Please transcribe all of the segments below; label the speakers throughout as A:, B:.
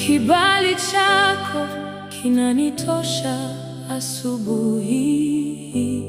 A: Kibali chako kinanitosha asubuhi hii.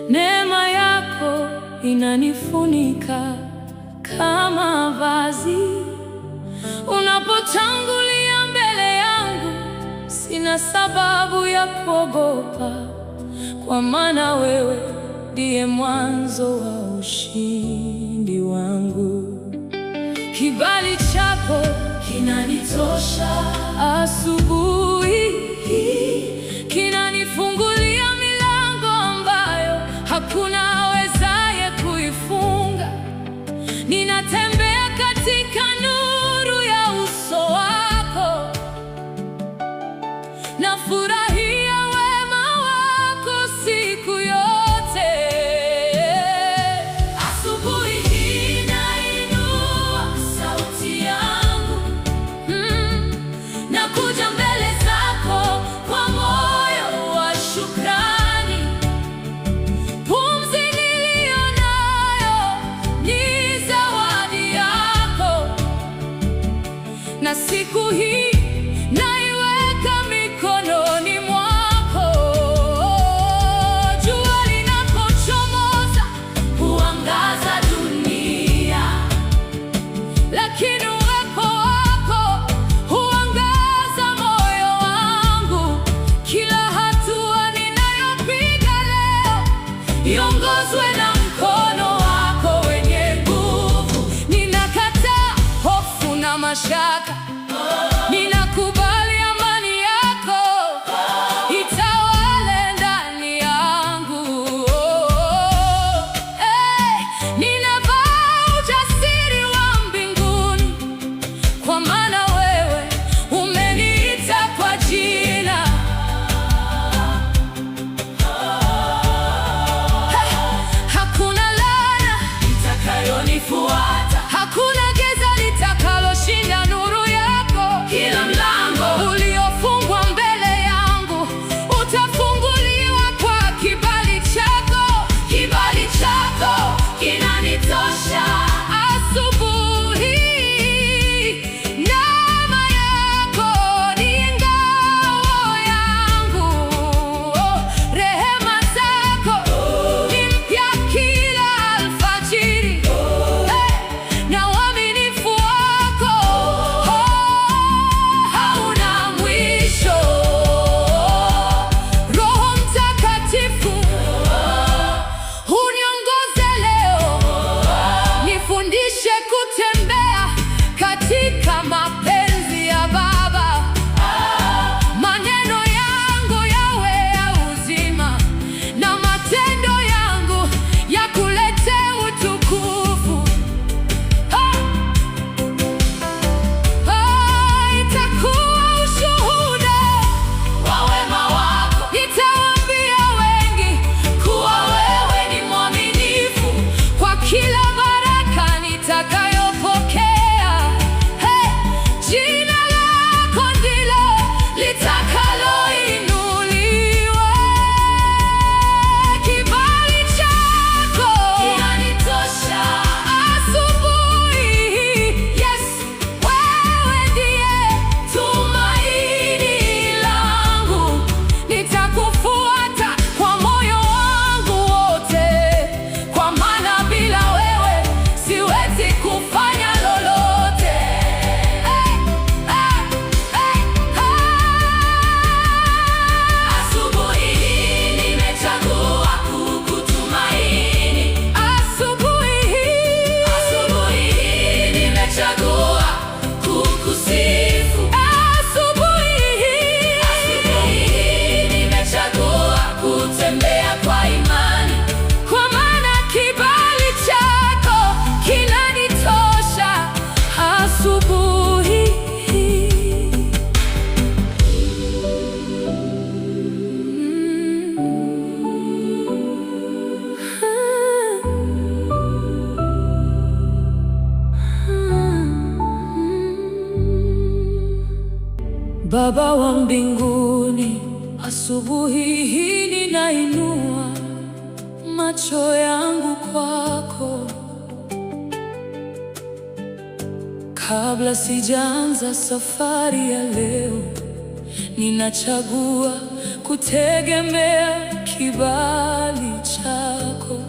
A: Neema yako inanifunika kama vazi. Unapotangulia mbele yangu, sina sababu ya kuogopa, kwa maana wewe ndiye mwanzo wa ushindi wangu. Kibali chako kinanitosha asubuhi hii, kinanifungulia milango ambayo hakuna awezaye kuifunga. Ninatembea katika nuru ya uso wako, nafurahia wema wako siku yote. Asubuhi hii nainua sauti yangu, nakuja mbele zako kwa moyo wa shukrani. Pumzi niliyo nayo ni zawadi yako, na siku hii naiweka mikononi mwako. Jua linapochomoza huangaza dunia, lakini uwepo wako huangaza moyo wangu. Kila hatua ninayopiga leo iongozwe na mkono wako wenye nguvu. Ninakataa hofu na mashaka, ninakubali amani yako itawale ndani yangu. Ninavaa ujasiri wa mbinguni, kwa maana wewe umeniita kwa jina. Hakuna laana itakayonifuata, hakuna giza litakaloshinda nuru yako. Kila mlango uliofungwa mbele yangu utafunguliwa kwa kibali chako. Kibali chako kinanitosha asubuhi. Neema yako ni ngao yangu, rehema zako ni mpya kila alfajiri, na uaminifu wako hauna mwisho. Roho Mtakatifu, uniongoze leo, nifundishe kutembea katika mapenzi ya Baba. Maneno yangu yawe ya uzima, na matendo yangu yakulete utukufu. Itakuwa ushuhuda wa wema wako, nitawaambia wengi kuwa wewe ni mwaminifu. Kwa kila baraka nitakayopokea, jina lako ndilo litakaloinuliwa. Kibali chako kinanitosha asubuhi hii. Yes, wewe ndiye tumaini langu. Nitakufuata kwa moyo wangu wote, kwa maana bila wewe siwezi kufanya lolote. Asubuhi hii nimechagua kukutumaini. Asubuhi hii nimechagua kukusifu. Asubuhi hii nimechagua kutembea kwa imani, kwa maana kibali chako kinanitosha asubuhi hii. Baba wa mbinguni, asubuhi hii ninainua macho yangu kwako. Kabla sijaanza safari ya leo, ninachagua kutegemea kibali chako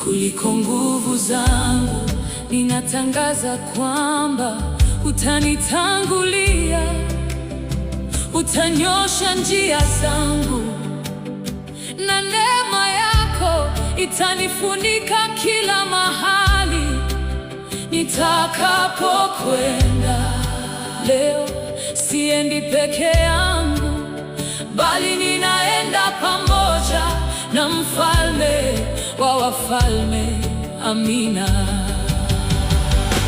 A: kuliko nguvu zangu. Ninatangaza kwamba utanitangulia, utanyosha njia zangu, na neema yako itanifunika kila mahali nitakapokwenda. Leo siendi peke yangu, bali ninaenda pamoja na Mfalme wa wafalme. Amina.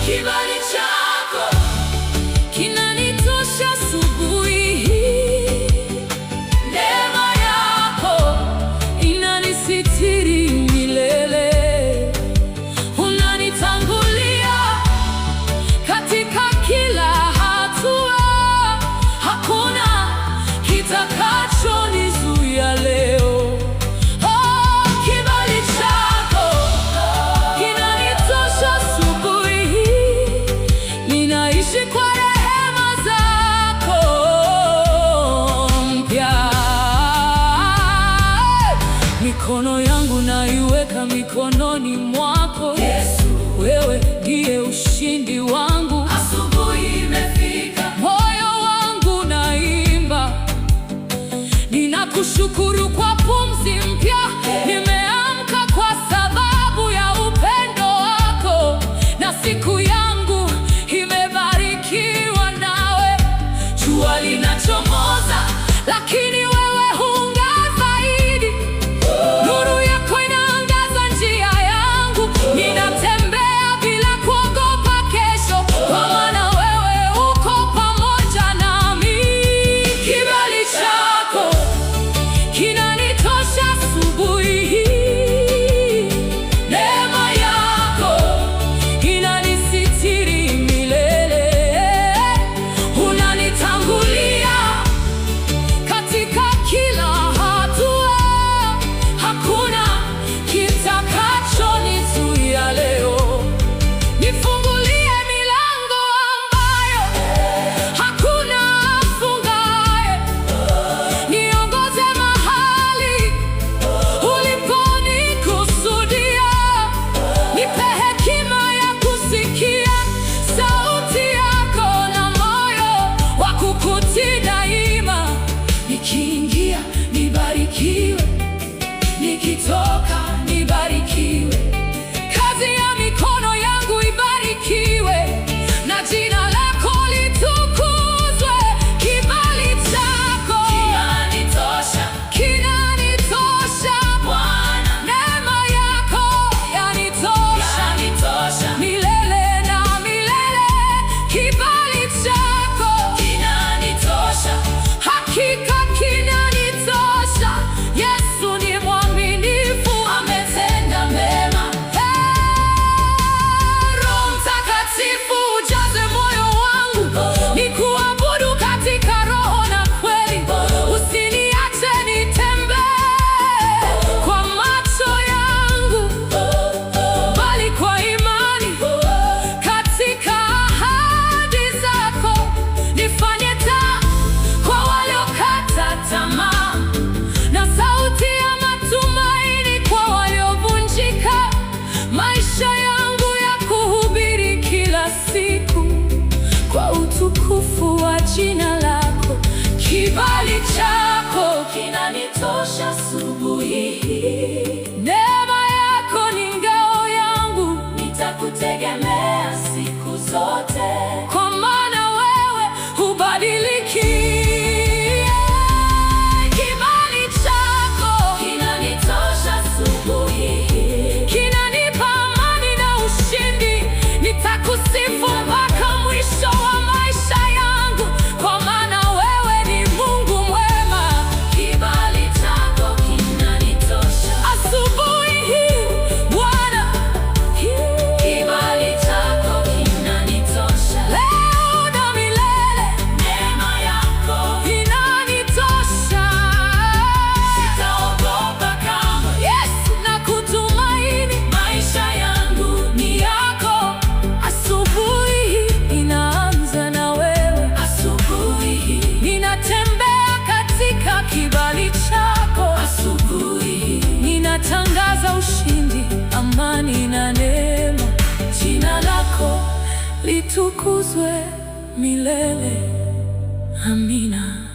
A: Kibali chako kinanitosha asubuhi hii, neema yako inanisitiri milele. Unanitangulia katika kila hatua, hakuna kitakachonizuia leo. Mikono yangu naiweka mikononi mwako Yesu, wewe ndiye ushindi wangu. Asubuhi imefika, moyo wangu naimba, ninakushukuru kwa pumzi mpya. Nimeamka kwa sababu ya upendo wako, na siku yangu imebarikiwa nawe. Jua linachomoza, lakini wewe hungaa zaidi. Nuru yako inaangaza njia yangu, ninatembea bila kuogopa kesho, kwa maana wewe uko pamoja nami. Kibali chako kinanitosha asubuhi hii, neema yako inanisitiri milele. Unanitangulia katika kila hatua, hakuna kitakachonizuia leo. Nifungulie milango ambayo hakuna afungaye, niongoze mahali uliponikusudia. Nipe hekima ya kusikia sauti yako na moyo wa kukutii daima. Nikiingia nibarikiwe, nikitoka nibarikiwe, kazi ya mikono yangu ibarikiwe, na jina lako litukuzwe. Kibali chako kinanitosha, kinanitosha Bwana, neema yako yanitosha milele na milele. Kibali chako kinanitosha, hakika kinanitosha. Yesu ni mwaminifu, ametenda mema. Roho Mtakatifu ujaze moyo wangu, nikuabudu katika roho na kweli. Usiniache nitembee kwa macho yangu, bali kwa imani katika ahadi zako. Nifanye taa kwa waliokata tamaa, na sauti ya matumaini kwa waliovunjika. Maisha yangu ya kuhubiri kila siku kwa utukufu wa jina lako. Kibali chako kinanitosha asubuhi hii, neema yako ni ngao yangu. Nitakutegemea siku zote, kwa maana wewe hubadiliki. Kibali chako kinanitosha asubuhi hii, kinanipa amani na ushindi. Nitakusifu mpaka mwisho wa maisha yangu, kwa maana wewe ni Mungu mwema. Kibali chako kinanitosha asubuhi hii Bwana. Kibali chako kinanitosha leo. amani na neema. Jina lako litukuzwe milele. Amina.